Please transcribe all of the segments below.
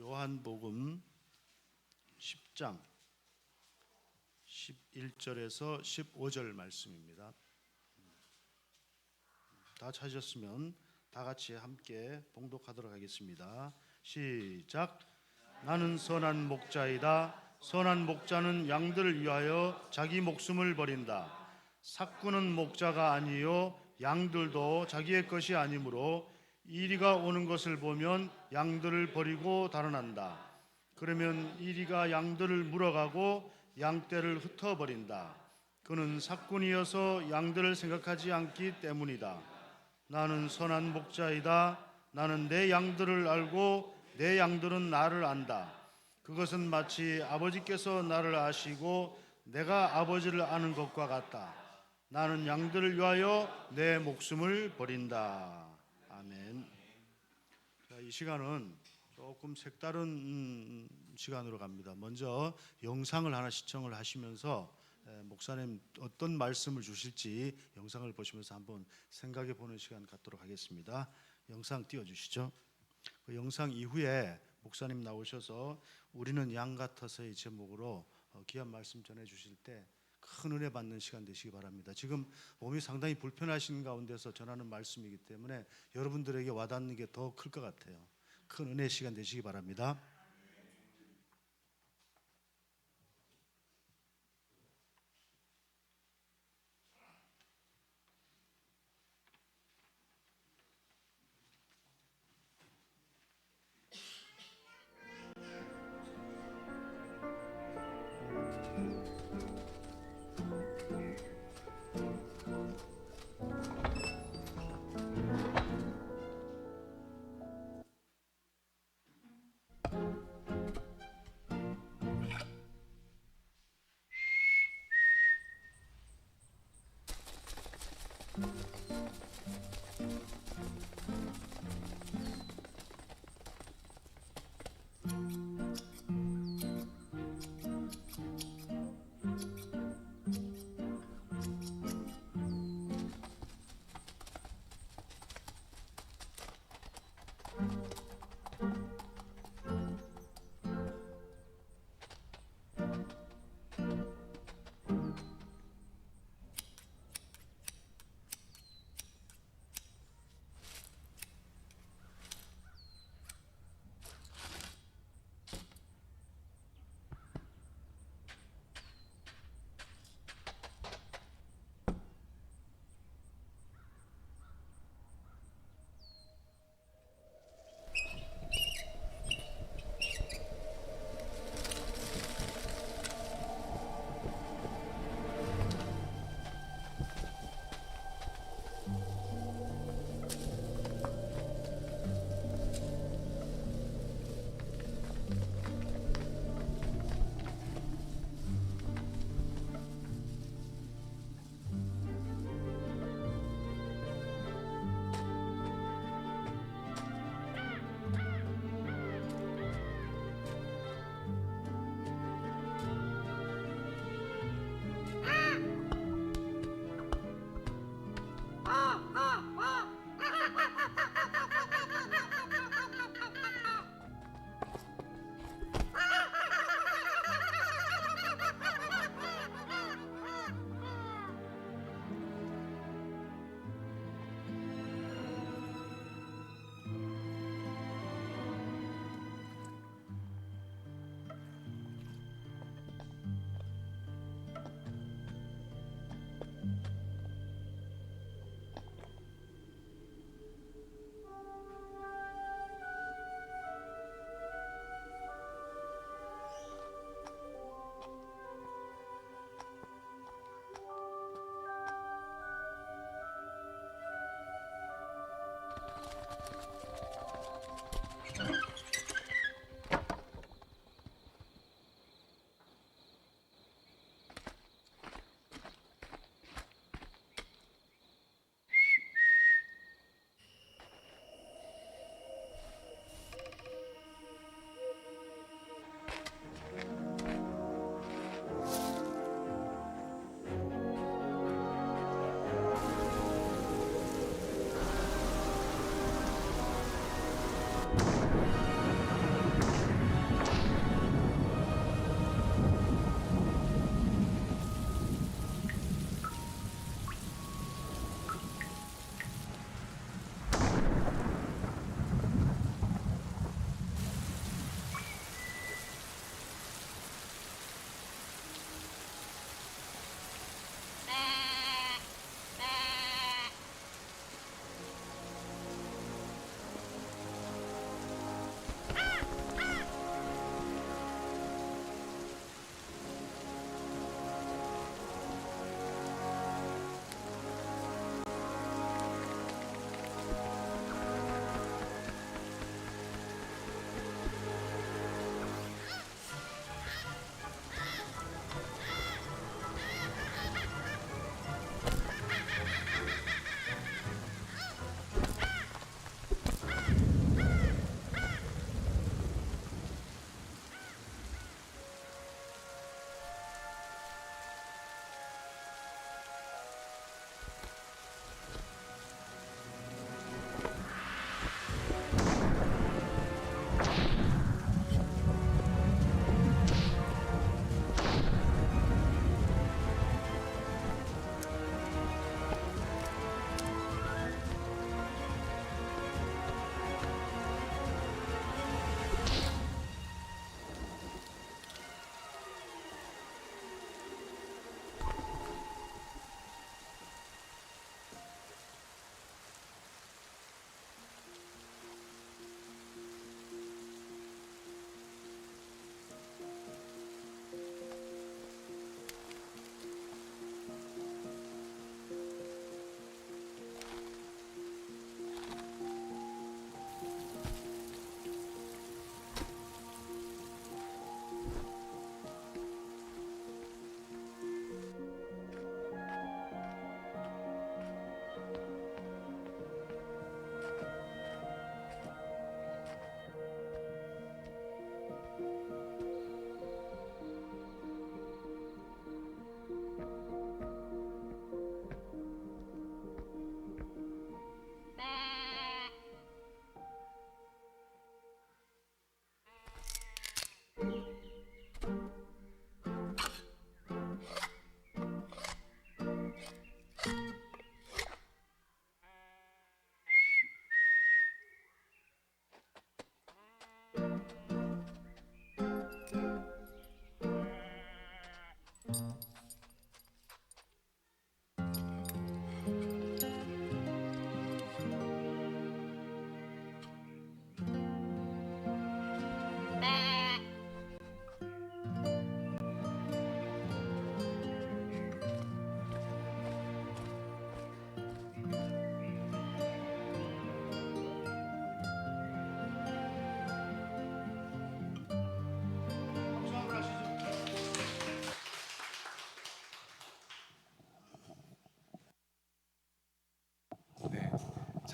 요한복음 10장 11절에서 15절 말씀입니다. 다 찾으셨으면 다 같이 함께 봉독하도록 하겠습니다. 시작. 나는 선한 목자이다. 선한 목자는 양들을 위하여 자기 목숨을 버린다. 삭구는 목자가 아니요 양들도 자기의 것이 아니므로 이리가 오는 것을 보면 양들을 버리고 달아난다. 그러면 이리가 양들을 물어가고 양떼를 흩어버린다. 그는 삭군이어서 양들을 생각하지 않기 때문이다. 나는 선한 목자이다. 나는 내 양들을 알고 내 양들은 나를 안다. 그것은 마치 아버지께서 나를 아시고 내가 아버지를 아는 것과 같다. 나는 양들을 위하여 내 목숨을 버린다. 아멘. 자, 이 시간은 조금 색다른 시간으로 갑니다. 먼저 영상을 하나 시청을 하시면서 목사님 어떤 말씀을 주실지 영상을 보시면서 한번 생각해 보는 시간 갖도록 하겠습니다. 영상 띄워주시죠. 그 영상 이후에 목사님 나오셔서 우리는 양 같아서의 제목으로 귀한 말씀 전해 주실 때 큰 은혜 받는 시간 되시기 바랍니다. 지금 몸이 상당히 불편하신 가운데서 전하는 말씀이기 때문에 여러분들에게 와닿는 게 더 클 것 같아요. 큰 은혜 시간 되시기 바랍니다.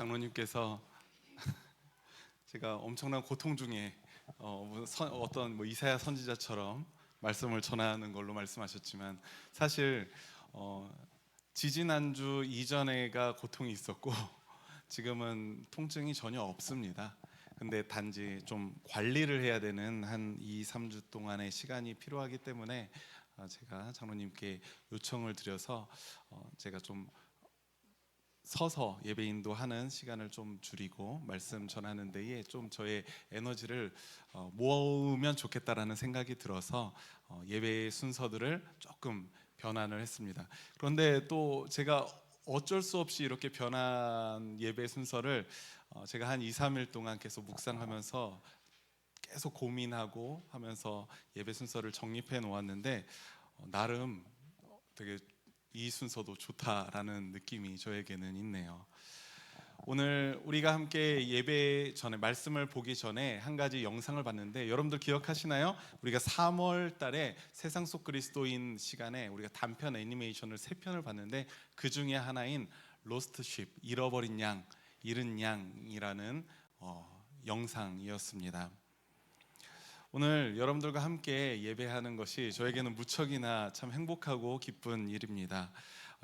장로님께서 제가 엄청난 고통 중에 어떤 이사야 선지자처럼 말씀을 전하는 걸로 말씀하셨지만 사실 지지난주 이전에가 고통이 있었고 지금은 통증이 전혀 없습니다. 근데 단지 좀 관리를 해야 되는 한 2, 3주 동안의 시간이 필요하기 때문에 제가 장로님께 요청을 드려서 제가 좀 서서 예배 인도하는 시간을 좀 줄이고 말씀 전하는 데에 좀 저의 에너지를 모으면 좋겠다라는 생각이 들어서 예배 순서들을 조금 변환을 했습니다. 그런데 또 제가 어쩔 수 없이 이렇게 변한 예배 순서를 제가 한 2, 3일 동안 계속 묵상하면서 계속 고민하고 하면서 예배 순서를 정립해 놓았는데 나름 되게 이 순서도 좋다라는 느낌이 저에게는 있네요. 오늘 우리가 함께 예배 전에 말씀을 보기 전에 한 가지 영상을 봤는데 여러분들 기억하시나요? 우리가 3월 달에 세상 속 그리스도인 시간에 우리가 단편 애니메이션을 3편을 봤는데 그 중에 하나인 로스트 쉽, 잃어버린 양, 잃은 양이라는 영상이었습니다. 오늘 여러분들과 함께 예배하는 것이 저에게는 무척이나 참 행복하고 기쁜 일입니다.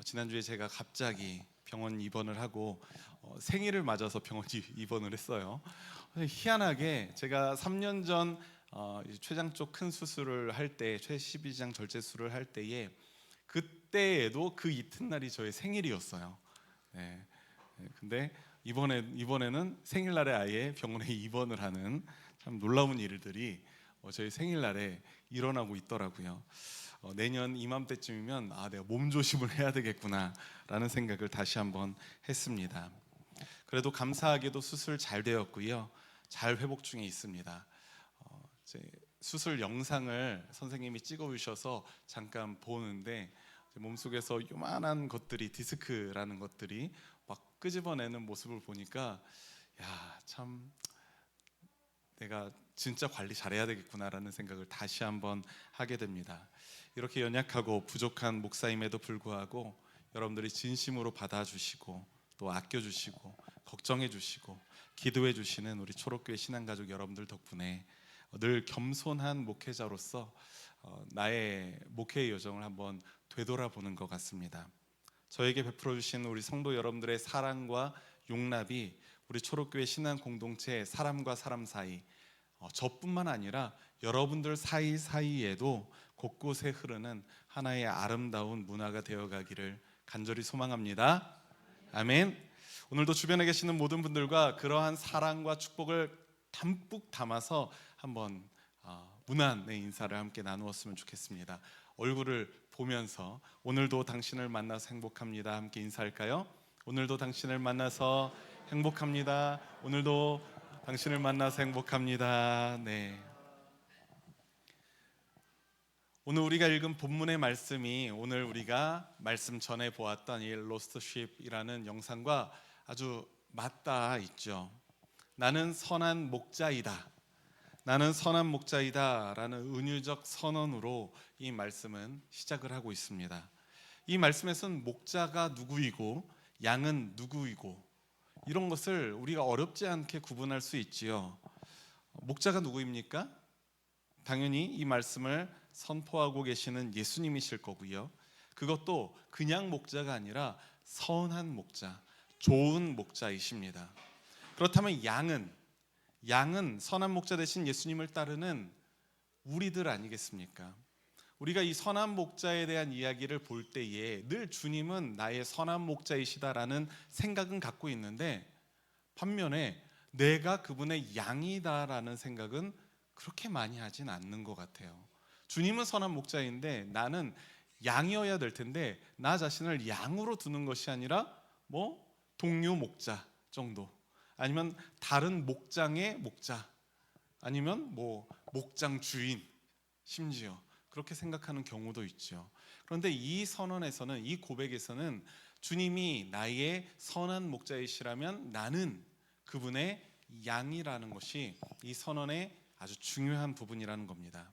지난주에 제가 갑자기 병원 입원을 하고 생일을 맞아서 병원 입원을 했어요. 희한하게 제가 3년 전 췌장 쪽 큰 수술을 할 때, 췌12장 절제술을 할 때에 그때에도 그 이튿날이 저의 생일이었어요. 네. 근데 이번에는 생일날에 아예 병원에 입원을 하는 참 놀라운 일들이 저희 생일날에 일어나고 있더라고요. 내년 이맘때쯤이면 내가 몸조심을 해야 되겠구나라는 생각을 다시 한번 했습니다. 그래도 감사하게도 수술 잘 되었고요. 잘 회복 중에 있습니다. 수술 영상을 선생님이 찍어주셔서 잠깐 보는데 몸속에서 요만한 것들이 디스크라는 것들이 막 끄집어내는 모습을 보니까 참 내가 진짜 관리 잘해야 되겠구나라는 생각을 다시 한번 하게 됩니다. 이렇게 연약하고 부족한 목사임에도 불구하고 여러분들이 진심으로 받아주시고 또 아껴주시고 걱정해주시고 기도해주시는 우리 초록교회 신앙가족 여러분들 덕분에 늘 겸손한 목회자로서 나의 목회의 여정을 한번 되돌아보는 것 같습니다. 저에게 베풀어 주신 우리 성도 여러분들의 사랑과 용납이 우리 초록교회 신앙 공동체 사람과 사람 사이 저뿐만 아니라 여러분들 사이사이에도 곳곳에 흐르는 하나의 아름다운 문화가 되어가기를 간절히 소망합니다. 아멘. 오늘도 주변에 계시는 모든 분들과 그러한 사랑과 축복을 담뿍 담아서 한번 문안의 인사를 함께 나누었으면 좋겠습니다. 얼굴을 보면서 오늘도 당신을 만나서 행복합니다. 함께 인사할까요? 오늘도 당신을 만나서 행복합니다. 오늘도 당신을 만나서 행복합니다. 네. 오늘 우리가 읽은 본문의 말씀이 오늘 우리가 말씀 전에 보았던 이 로스트 쉽이라는 영상과 아주 맞닿아 있죠. 나는 선한 목자이다. 나는 선한 목자이다 라는 은유적 선언으로 이 말씀은 시작을 하고 있습니다. 이 말씀에서는 목자가 누구이고 양은 누구이고 이런 것을 우리가 어렵지 않게 구분할 수 있지요. 목자가 누구입니까? 당연히 이 말씀을 선포하고 계시는 예수님이실 거고요. 그것도 그냥 목자가 아니라 선한 목자, 좋은 목자이십니다. 그렇다면 양은 선한 목자 되신 예수님을 따르는 우리들 아니겠습니까? 우리가 이 선한 목자에 대한 이야기를 볼 때에 늘 주님은 나의 선한 목자이시다라는 생각은 갖고 있는데 반면에 내가 그분의 양이다라는 생각은 그렇게 많이 하진 않는 것 같아요. 주님은 선한 목자인데 나는 양이어야 될 텐데 나 자신을 양으로 두는 것이 아니라 동료 목자 정도, 아니면 다른 목장의 목자, 아니면 목장 주인, 심지어 그렇게 생각하는 경우도 있죠. 그런데 이 선언에서는, 이 고백에서는 주님이 나의 선한 목자이시라면 나는 그분의 양이라는 것이 이 선언의 아주 중요한 부분이라는 겁니다.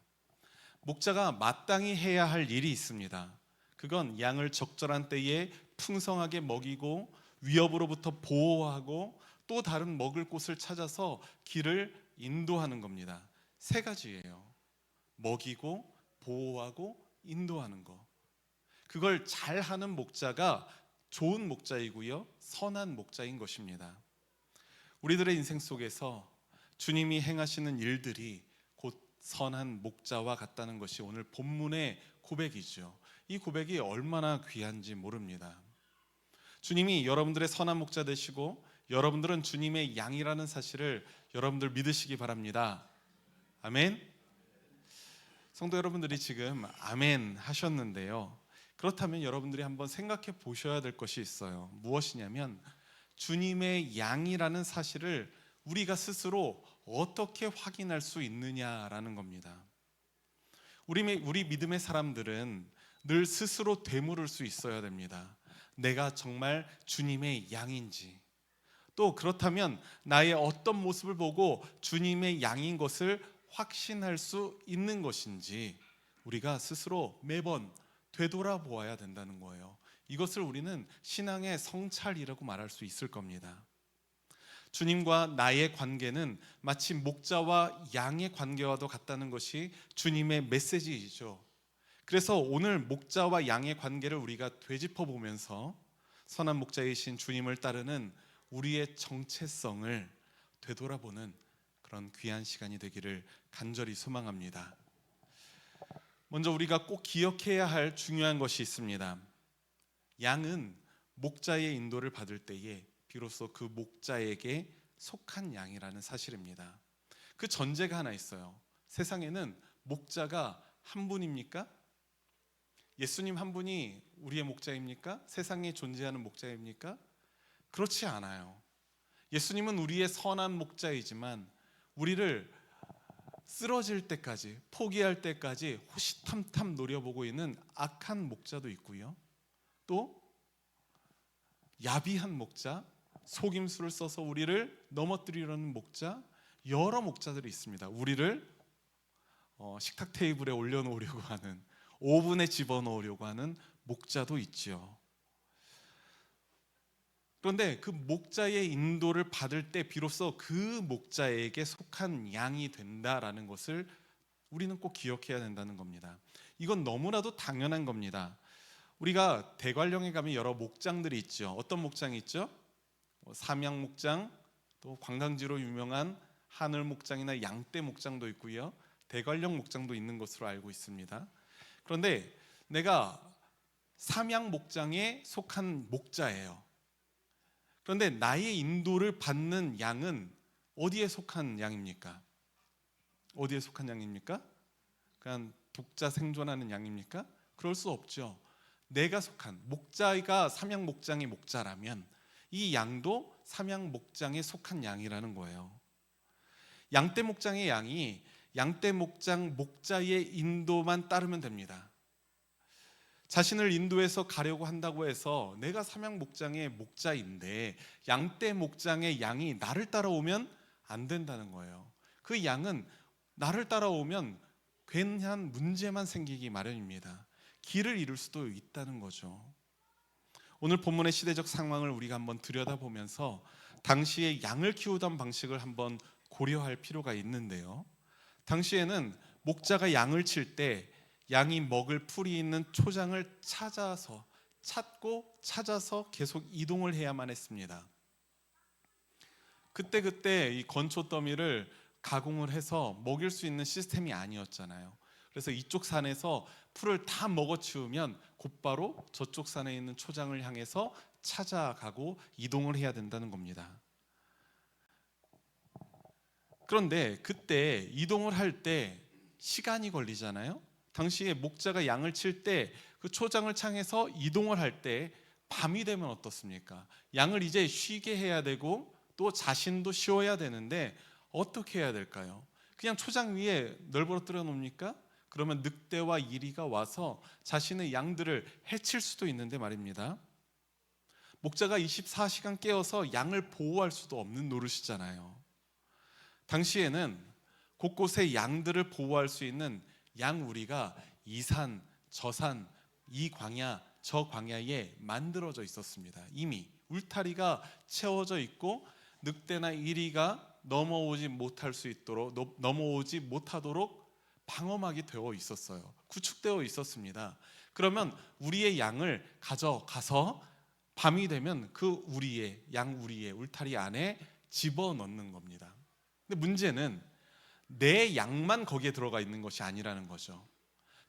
목자가 마땅히 해야 할 일이 있습니다. 그건 양을 적절한 때에 풍성하게 먹이고 위협으로부터 보호하고 또 다른 먹을 곳을 찾아서 길을 인도하는 겁니다. 세 가지예요. 먹이고 보호하고 인도하는 거. 그걸 잘하는 목자가 좋은 목자이고요, 선한 목자인 것입니다. 우리들의 인생 속에서 주님이 행하시는 일들이 곧 선한 목자와 같다는 것이 오늘 본문의 고백이죠. 이 고백이 얼마나 귀한지 모릅니다. 주님이 여러분들의 선한 목자 되시고 여러분들은 주님의 양이라는 사실을 여러분들 믿으시기 바랍니다. 아멘. 성도 여러분들이 지금 아멘 하셨는데요, 그렇다면 여러분들이 한번 생각해 보셔야 될 것이 있어요. 무엇이냐면 주님의 양이라는 사실을 우리가 스스로 어떻게 확인할 수 있느냐라는 겁니다. 우리 믿음의 사람들은 늘 스스로 되물을 수 있어야 됩니다. 내가 정말 주님의 양인지, 또 그렇다면 나의 어떤 모습을 보고 주님의 양인 것을 확신할 수 있는 것인지 우리가 스스로 매번 되돌아보아야 된다는 거예요. 이것을 우리는 신앙의 성찰이라고 말할 수 있을 겁니다. 주님과 나의 관계는 마치 목자와 양의 관계와도 같다는 것이 주님의 메시지이죠. 그래서 오늘 목자와 양의 관계를 우리가 되짚어 보면서 선한 목자이신 주님을 따르는 우리의 정체성을 되돌아보는 그런 귀한 시간이 되기를 간절히 소망합니다. 먼저 우리가 꼭 기억해야 할 중요한 것이 있습니다. 양은 목자의 인도를 받을 때에 비로소 그 목자에게 속한 양이라는 사실입니다. 그 전제가 하나 있어요. 세상에는 목자가 한 분입니까? 예수님 한 분이 우리의 목자입니까? 세상에 존재하는 목자입니까? 그렇지 않아요. 예수님은 우리의 선한 목자이지만 우리를 쓰러질 때까지, 포기할 때까지 호시탐탐 노려보고 있는 악한 목자도 있고요, 또 야비한 목자, 속임수를 써서 우리를 넘어뜨리려는 목자, 여러 목자들이 있습니다. 우리를 식탁 테이블에 올려놓으려고 하는, 오븐에 집어넣으려고 하는 목자도 있지요. 그런데 그 목자의 인도를 받을 때 비로소 그 목자에게 속한 양이 된다라는 것을 우리는 꼭 기억해야 된다는 겁니다. 이건 너무나도 당연한 겁니다. 우리가 대관령에 가면 여러 목장들이 있죠. 어떤 목장이 있죠? 삼양 목장, 또 관광지로 유명한 하늘 목장이나 양떼 목장도 있고요, 대관령 목장도 있는 것으로 알고 있습니다. 그런데 내가 삼양 목장에 속한 목자예요. 그런데 나의 인도를 받는 양은 어디에 속한 양입니까? 어디에 속한 양입니까? 그냥 독자 생존하는 양입니까? 그럴 수 없죠. 내가 속한 목자가 삼양 목장의 목자라면 이 양도 삼양 목장에 속한 양이라는 거예요. 양떼 목장의 양이 양떼 목장 목자의 인도만 따르면 됩니다. 자신을 인도해서 가려고 한다고 해서 내가 삼양 목장의 목자인데 양떼 목장의 양이 나를 따라오면 안 된다는 거예요. 그 양은 나를 따라오면 괜한 문제만 생기기 마련입니다. 길을 잃을 수도 있다는 거죠. 오늘 본문의 시대적 상황을 우리가 한번 들여다보면서 당시의 양을 키우던 방식을 한번 고려할 필요가 있는데요, 당시에는 목자가 양을 칠 때 양이 먹을 풀이 있는 초장을 찾아서 계속 이동을 해야만 했습니다. 그때 이 건초 더미를 가공을 해서 먹일 수 있는 시스템이 아니었잖아요. 그래서 이쪽 산에서 풀을 다 먹어치우면 곧바로 저쪽 산에 있는 초장을 향해서 찾아가고 이동을 해야 된다는 겁니다. 그런데 그때 이동을 할 때 시간이 걸리잖아요. 당시에 목자가 양을 칠 때 그 초장을 향해서 이동을 할 때 밤이 되면 어떻습니까? 양을 이제 쉬게 해야 되고 또 자신도 쉬어야 되는데 어떻게 해야 될까요? 그냥 초장 위에 널브러뜨려 놓습니까? 그러면 늑대와 이리가 와서 자신의 양들을 해칠 수도 있는데 말입니다. 목자가 24시간 깨어서 양을 보호할 수도 없는 노릇이잖아요. 당시에는 곳곳에 양들을 보호할 수 있는 양우리가 이 산, 저 산, 이 광야, 저 광야에 만들어져 있었습니다. 이미 울타리가 채워져 있고 늑대나 이리가 넘어오지 못하도록 방어막이 되어 있었어요. 구축되어 있었습니다. 그러면 우리의 양을 가져가서 밤이 되면 그 양 우리의 울타리 안에 집어넣는 겁니다. 근데 문제는 내 양만 거기에 들어가 있는 것이 아니라는 거죠.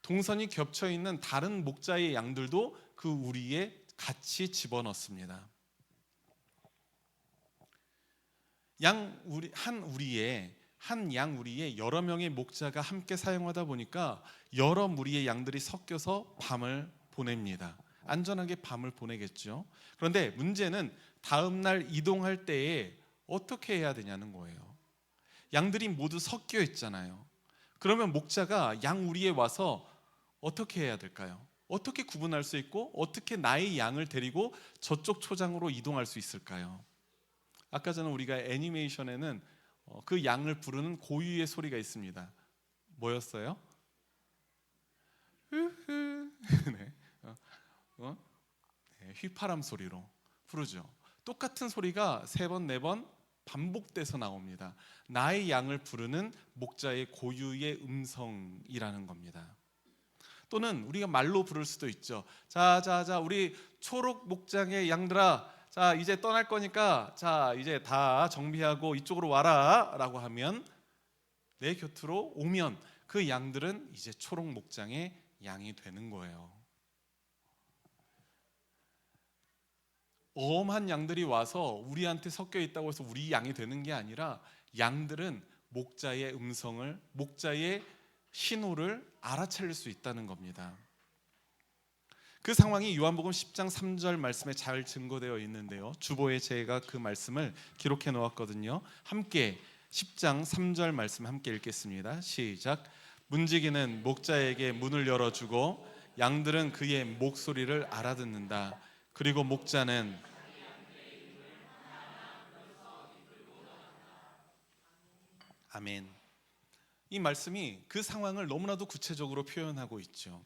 동선이 겹쳐 있는 다른 목자의 양들도 그 우리에 같이 집어넣습니다. 한 양 우리에 여러 명의 목자가 함께 사용하다 보니까 여러 무리의 양들이 섞여서 밤을 보냅니다. 안전하게 밤을 보내겠죠. 그런데 문제는 다음 날 이동할 때에 어떻게 해야 되냐는 거예요. 양들이 모두 섞여 있잖아요. 그러면 목자가 양 우리에 와서 어떻게 해야 될까요? 어떻게 구분할 수 있고 어떻게 나의 양을 데리고 저쪽 초장으로 이동할 수 있을까요? 아까 전에 우리가 애니메이션에는 그 양을 부르는 고유의 소리가 있습니다. 뭐였어요? 네. 휘파람 소리로 부르죠. 똑같은 소리가 3번, 4번 반복돼서 나옵니다. 나의 양을 부르는 목자의 고유의 음성이라는 겁니다. 또는 우리가 말로 부를 수도 있죠. 자, 우리 초록 목장의 양들아, 자 이제 떠날 거니까 자 이제 다 정비하고 이쪽으로 와라 라고 하면 내 곁으로 오면 그 양들은 이제 초록 목장의 양이 되는 거예요. 엄한 양들이 와서 우리한테 섞여 있다고 해서 우리 양이 되는 게 아니라 양들은 목자의 음성을, 목자의 신호를 알아차릴 수 있다는 겁니다. 그 상황이 요한복음 10장 3절 말씀에 잘 증거되어 있는데요. 주보에 제가 그 말씀을 기록해 놓았거든요. 함께 10장 3절 말씀 함께 읽겠습니다. 시작. 문지기는 목자에게 문을 열어주고 양들은 그의 목소리를 알아듣는다. 그리고 목자는 아멘. 이 말씀이 그 상황을 너무나도 구체적으로 표현하고 있죠.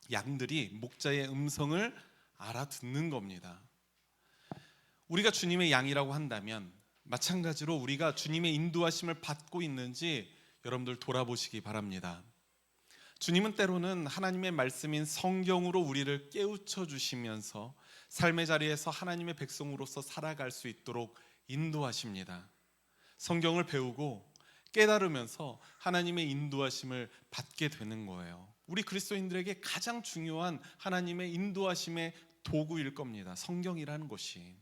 양들이 목자의 음성을 알아듣는 겁니다. 우리가 주님의 양이라고 한다면 마찬가지로 우리가 주님의 인도하심을 받고 있는지 여러분들 돌아보시기 바랍니다. 주님은 때로는 하나님의 말씀인 성경으로 우리를 깨우쳐 주시면서 삶의 자리에서 하나님의 백성으로서 살아갈 수 있도록 인도하십니다. 성경을 배우고 깨달으면서 하나님의 인도하심을 받게 되는 거예요. 우리 그리스도인들에게 가장 중요한 하나님의 인도하심의 도구일 겁니다. 성경이라는 것이.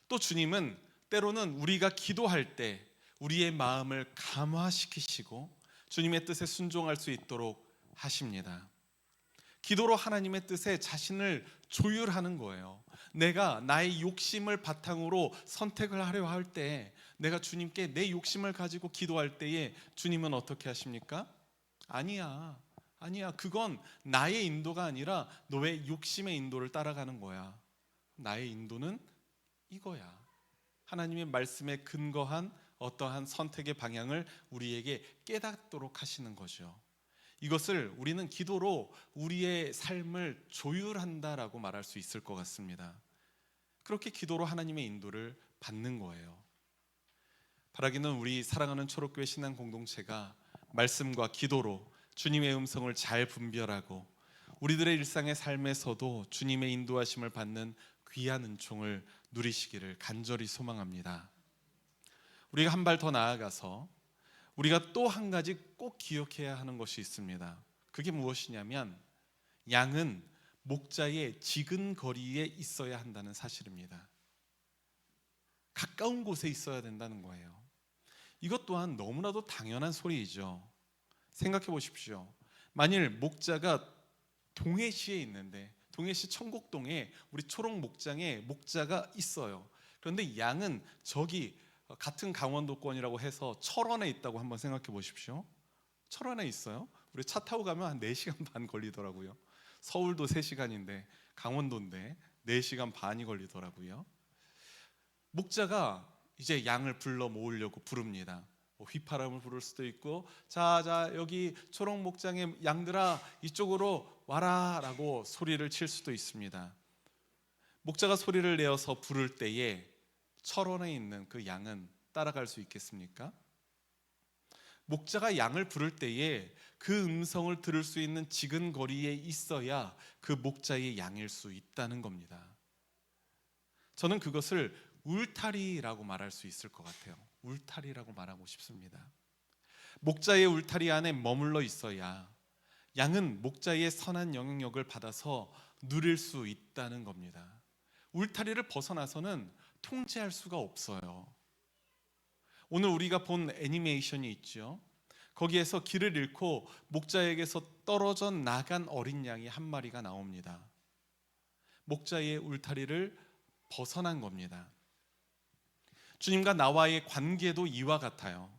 또 주님은 때로는 우리가 기도할 때 우리의 마음을 감화시키시고 주님의 뜻에 순종할 수 있도록 하십니다. 기도로 하나님의 뜻에 자신을 조율하는 거예요. 내가 나의 욕심을 바탕으로 선택을 하려 할 때, 내가 주님께 내 욕심을 가지고 기도할 때에 주님은 어떻게 하십니까? 아니야. 그건 나의 인도가 아니라 너의 욕심의 인도를 따라가는 거야. 나의 인도는 이거야. 하나님의 말씀에 근거한 어떠한 선택의 방향을 우리에게 깨닫도록 하시는 거죠. 이것을 우리는 기도로 우리의 삶을 조율한다라고 말할 수 있을 것 같습니다. 그렇게 기도로 하나님의 인도를 받는 거예요. 바라기는 우리 사랑하는 초록교회 신앙 공동체가 말씀과 기도로 주님의 음성을 잘 분별하고 우리들의 일상의 삶에서도 주님의 인도하심을 받는 귀한 은총을 누리시기를 간절히 소망합니다. 우리가 한 발 더 나아가서 우리가 또 한 가지 꼭 기억해야 하는 것이 있습니다. 그게 무엇이냐면 양은 목자의 지근 거리에 있어야 한다는 사실입니다. 가까운 곳에 있어야 된다는 거예요. 이것 또한 너무나도 당연한 소리이죠. 생각해 보십시오. 만일 목자가 동해시에 있는데, 동해시 청곡동에 우리 초록 목장에 목자가 있어요. 그런데 양은 저기 같은 강원도권이라고 해서 철원에 있다고 한번 생각해 보십시오. 철원에 있어요. 우리 차 타고 가면 한 4시간 반 걸리더라고요. 서울도 3시간인데 강원도인데 4시간 반이 걸리더라고요. 목자가 이제 양을 불러 모으려고 부릅니다. 휘파람을 부를 수도 있고, 자 여기 초록 목장의 양들아 이쪽으로 와라 라고 소리를 칠 수도 있습니다. 목자가 소리를 내어서 부를 때에 철원에 있는 그 양은 따라갈 수 있겠습니까? 목자가 양을 부를 때에 그 음성을 들을 수 있는 지근거리에 있어야 그 목자의 양일 수 있다는 겁니다. 저는 그것을 울타리라고 말할 수 있을 것 같아요. 울타리라고 말하고 싶습니다. 목자의 울타리 안에 머물러 있어야 양은 목자의 선한 영향력을 받아서 누릴 수 있다는 겁니다. 울타리를 벗어나서는 통제할 수가 없어요. 오늘 우리가 본 애니메이션이 있죠. 거기에서 길을 잃고 목자에게서 떨어져 나간 어린 양이 한 마리가 나옵니다. 목자의 울타리를 벗어난 겁니다. 주님과 나와의 관계도 이와 같아요.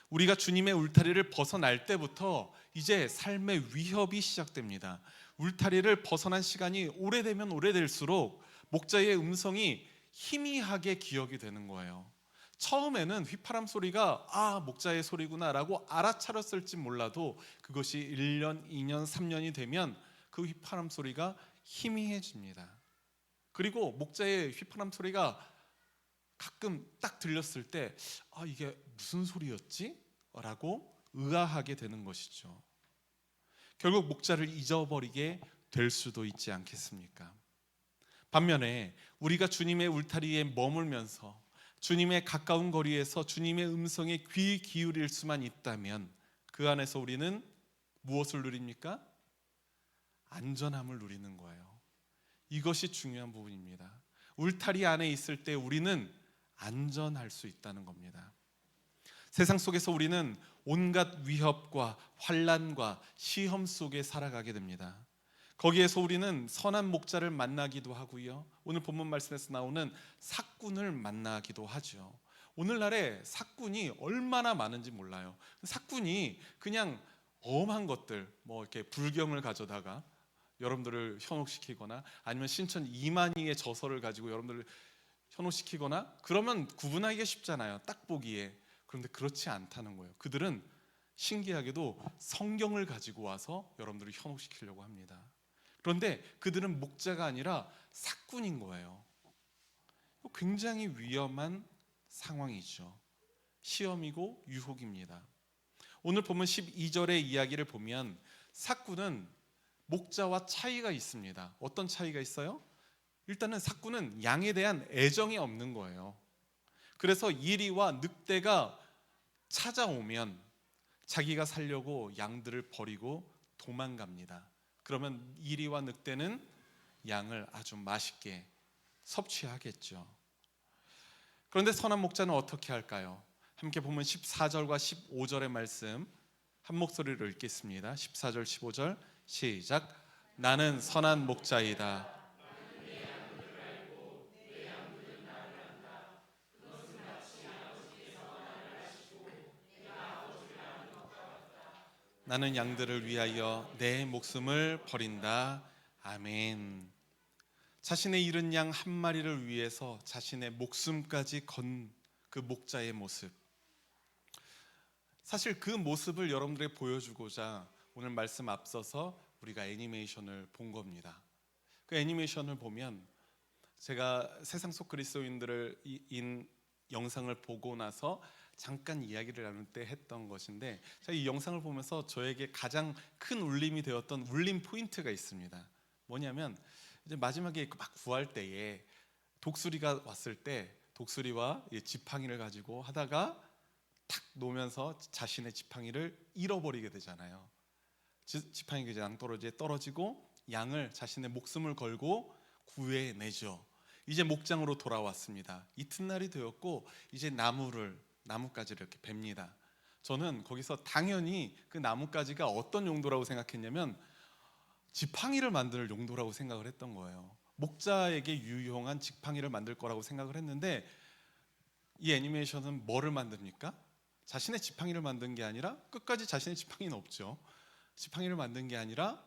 우리가 주님의 울타리를 벗어날 때부터 이제 삶의 위협이 시작됩니다. 울타리를 벗어난 시간이 오래되면 오래될수록 목자의 음성이 희미하게 기억이 되는 거예요. 처음에는 휘파람 소리가 목자의 소리구나 라고 알아차렸을지 몰라도 그것이 1년, 2년, 3년이 되면 그 휘파람 소리가 희미해집니다. 그리고 목자의 휘파람 소리가 가끔 딱 들렸을 때 이게 무슨 소리였지? 라고 의아하게 되는 것이죠. 결국 목자를 잊어버리게 될 수도 있지 않겠습니까? 반면에 우리가 주님의 울타리에 머물면서 주님의 가까운 거리에서 주님의 음성에 귀 기울일 수만 있다면 그 안에서 우리는 무엇을 누립니까? 안전함을 누리는 거예요. 이것이 중요한 부분입니다. 울타리 안에 있을 때 우리는 안전할 수 있다는 겁니다. 세상 속에서 우리는 온갖 위협과 환난과 시험 속에 살아가게 됩니다. 거기에서 우리는 선한 목자를 만나기도 하고요. 오늘 본문 말씀에서 나오는 삭군을 만나기도 하죠. 오늘날에 삭군이 얼마나 많은지 몰라요. 삭군이 그냥 엄한 것들, 이렇게 불경을 가져다가 여러분들을 현혹시키거나 아니면 신천 이만희의 저서를 가지고 여러분들을 현혹시키거나 그러면 구분하기가 쉽잖아요. 딱 보기에. 그런데 그렇지 않다는 거예요. 그들은 신기하게도 성경을 가지고 와서 여러분들을 현혹시키려고 합니다. 그런데 그들은 목자가 아니라 삭군인 거예요. 굉장히 위험한 상황이죠. 시험이고 유혹입니다. 오늘 보면 12절의 이야기를 보면 삭군은 목자와 차이가 있습니다. 어떤 차이가 있어요? 일단은 삭군은 양에 대한 애정이 없는 거예요. 그래서 이리와 늑대가 찾아오면 자기가 살려고 양들을 버리고 도망갑니다. 그러면 이리와 늑대는 양을 아주 맛있게 섭취하겠죠. 그런데 선한 목자는 어떻게 할까요? 함께 보면 14절과 15절의 말씀 한 목소리로 읽겠습니다. 14절 15절 시작. 나는 선한 목자이다. 나는 양들을 위하여 내 목숨을 버린다. 아멘. 자신의 잃은 양 한 마리를 위해서 자신의 목숨까지 건 그 목자의 모습, 사실 그 모습을 여러분들에게 보여주고자 오늘 말씀 앞서서 우리가 애니메이션을 본 겁니다. 그 애니메이션을 보면 제가 세상 속 그리스도인들을 인 영상을 보고 나서 잠깐 이야기를 나눌 때 했던 것인데, 제가 이 영상을 보면서 저에게 가장 큰 울림이 되었던 울림 포인트가 있습니다. 뭐냐면 이제 마지막에 막 구할 때에 독수리가 왔을 때 독수리와 지팡이를 가지고 하다가 탁 놓으면서 자신의 지팡이를 잃어버리게 되잖아요. 지팡이가 이제 낭떠러지에 떨어지고 양을 자신의 목숨을 걸고 구해내죠. 이제 목장으로 돌아왔습니다. 이튿날이 되었고 이제 나뭇가지를 이렇게 뱁니다. 저는 거기서 당연히 그 나뭇가지가 어떤 용도라고 생각했냐면 지팡이를 만들 용도라고 생각을 했던 거예요. 목자에게 유용한 지팡이를 만들 거라고 생각을 했는데, 이 애니메이션은 뭐를 만듭니까? 자신의 지팡이를 만든 게 아니라, 끝까지 자신의 지팡이는 없죠. 지팡이를 만든 게 아니라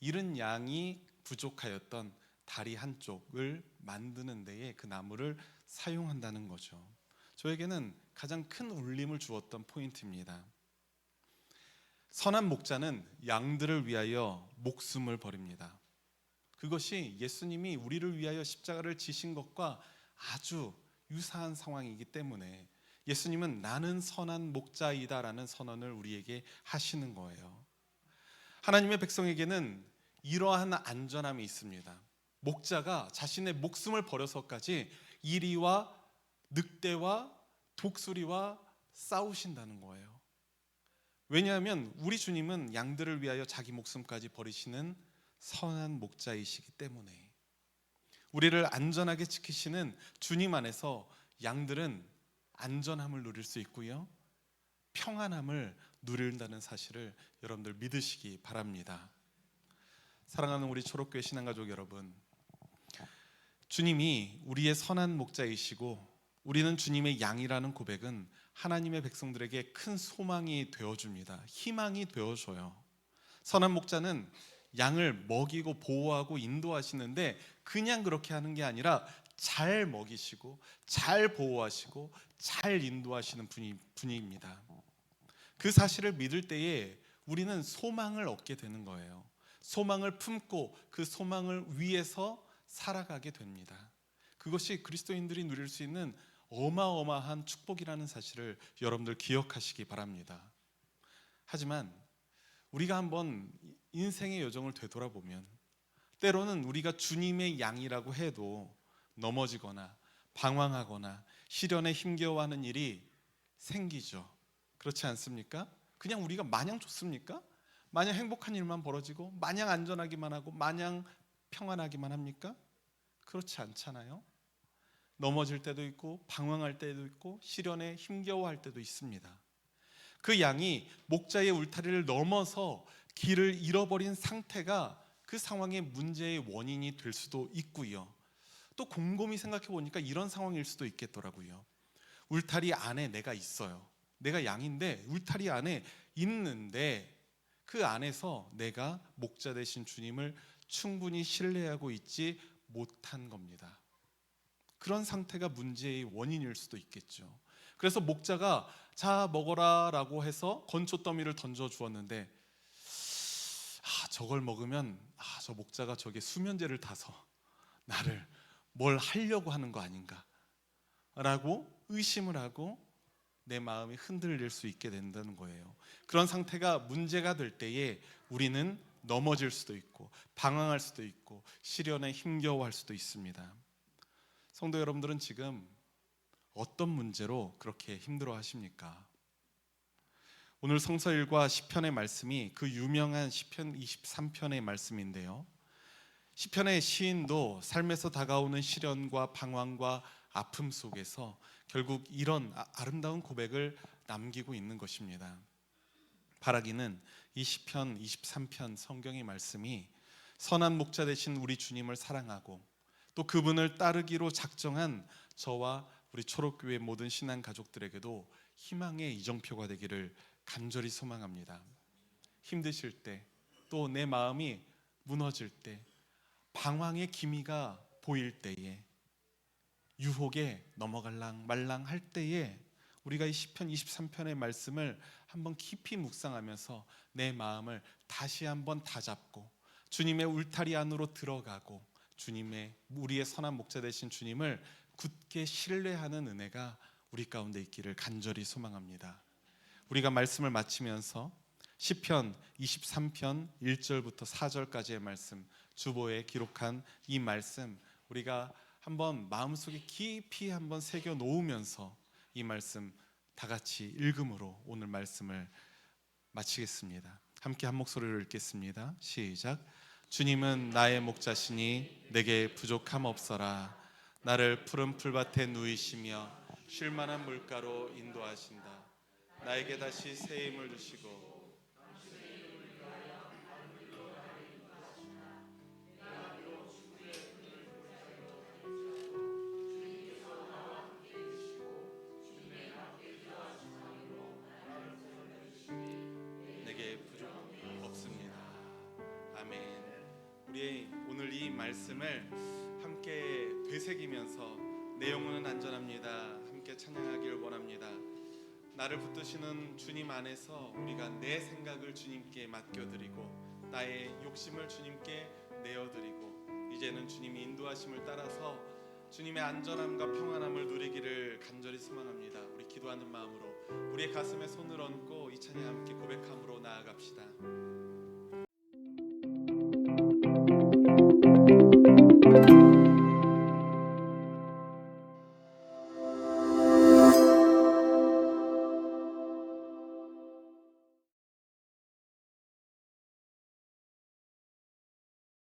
잃은 양이 부족하였던 다리 한쪽을 만드는 데에 그 나무를 사용한다는 거죠. 저에게는 가장 큰 울림을 주었던 포인트입니다. 선한 목자는 양들을 위하여 목숨을 버립니다. 그것이 예수님이 우리를 위하여 십자가를 지신 것과 아주 유사한 상황이기 때문에 예수님은 나는 선한 목자이다라는 선언을 우리에게 하시는 거예요. 하나님의 백성에게는 이러한 안전함이 있습니다. 목자가 자신의 목숨을 버려서까지 이리와 늑대와 독수리와 싸우신다는 거예요. 왜냐하면 우리 주님은 양들을 위하여 자기 목숨까지 버리시는 선한 목자이시기 때문에, 우리를 안전하게 지키시는 주님 안에서 양들은 안전함을 누릴 수 있고요, 평안함을 누린다는 사실을 여러분들 믿으시기 바랍니다. 사랑하는 우리 초록교회 신앙가족 여러분, 주님이 우리의 선한 목자이시고 우리는 주님의 양이라는 고백은 하나님의 백성들에게 큰 소망이 되어줍니다. 희망이 되어줘요. 선한 목자는 양을 먹이고 보호하고 인도하시는데 그냥 그렇게 하는 게 아니라 잘 먹이시고 잘 보호하시고 잘 인도하시는 분입니다. 그 사실을 믿을 때에 우리는 소망을 얻게 되는 거예요. 소망을 품고 그 소망을 위해서 살아가게 됩니다. 그것이 그리스도인들이 누릴 수 있는 어마어마한 축복이라는 사실을 여러분들 기억하시기 바랍니다. 하지만 우리가 한번 인생의 여정을 되돌아보면 때로는 우리가 주님의 양이라고 해도 넘어지거나 방황하거나 시련에 힘겨워하는 일이 생기죠. 그렇지 않습니까? 그냥 우리가 마냥 좋습니까? 마냥 행복한 일만 벌어지고 마냥 안전하기만 하고 마냥 평안하기만 합니까? 그렇지 않잖아요. 넘어질 때도 있고 방황할 때도 있고 시련에 힘겨워할 때도 있습니다. 그 양이 목자의 울타리를 넘어서 길을 잃어버린 상태가 그 상황의 문제의 원인이 될 수도 있고요, 또 곰곰이 생각해 보니까 이런 상황일 수도 있겠더라고요. 울타리 안에 내가 있어요. 내가 양인데 울타리 안에 있는데 그 안에서 내가 목자 되신 주님을 충분히 신뢰하고 있지 못한 겁니다. 그런 상태가 문제의 원인일 수도 있겠죠. 그래서 목자가 자 먹어라 라고 해서 건초 더미를 던져 주었는데 저걸 먹으면 저 목자가 저게 수면제를 타서 나를 뭘 하려고 하는 거 아닌가 라고 의심을 하고 내 마음이 흔들릴 수 있게 된다는 거예요. 그런 상태가 문제가 될 때에 우리는 넘어질 수도 있고 방황할 수도 있고 시련에 힘겨워할 수도 있습니다. 성도 여러분들은 지금 어떤 문제로 그렇게 힘들어 하십니까? 오늘 성서일과 시편의 말씀이 그 유명한 시편 23편의 말씀인데요, 시편의 시인도 삶에서 다가오는 시련과 방황과 아픔 속에서 결국 이런 아름다운 고백을 남기고 있는 것입니다. 바라기는 이 시편 23편 성경의 말씀이 선한 목자 되신 우리 주님을 사랑하고 또 그분을 따르기로 작정한 저와 우리 초록교회 모든 신앙 가족들에게도 희망의 이정표가 되기를 간절히 소망합니다. 힘드실 때, 또 내 마음이 무너질 때, 방황의 기미가 보일 때에, 유혹에 넘어갈랑 말랑 할 때에 우리가 이 시편 23편의 말씀을 한번 깊이 묵상하면서 내 마음을 다시 한번 다잡고 주님의 울타리 안으로 들어가고 주님의 우리의 선한 목자 되신 주님을 굳게 신뢰하는 은혜가 우리 가운데 있기를 간절히 소망합니다. 우리가 말씀을 마치면서 시편 23편 1절부터 4절까지의 말씀, 주보에 기록한 이 말씀 우리가 한번 마음속에 깊이 한번 새겨 놓으면서 이 말씀 다 같이 읽음으로 오늘 말씀을 마치겠습니다. 함께 한 목소리로 읽겠습니다. 시작. 주님은 나의 목자시니 내게 부족함 없어라. 나를 푸른 풀밭에 누이시며 쉴 만한 물가로 인도하신다. 나에게 다시 새 힘을 주시고 내게 부족함이 없습니다. 아멘. 우리 오늘 이 말씀을 함께 되새기면서 내 영혼은 안전합니다. 함께 찬양하길 원합니다. 나를 붙드시는 주님 안에서 우리가 내 생각을 주님께 맡겨드리고 나의 욕심을 주님께 내어드리고 이제는 주님이 인도하심을 따라서 주님의 안전함과 평안함을 누리기를 간절히 소망합니다. 우리 기도하는 마음으로 우리의 가슴에 손을 얹고 이 찬양 함께 고백함으로 나아갑시다.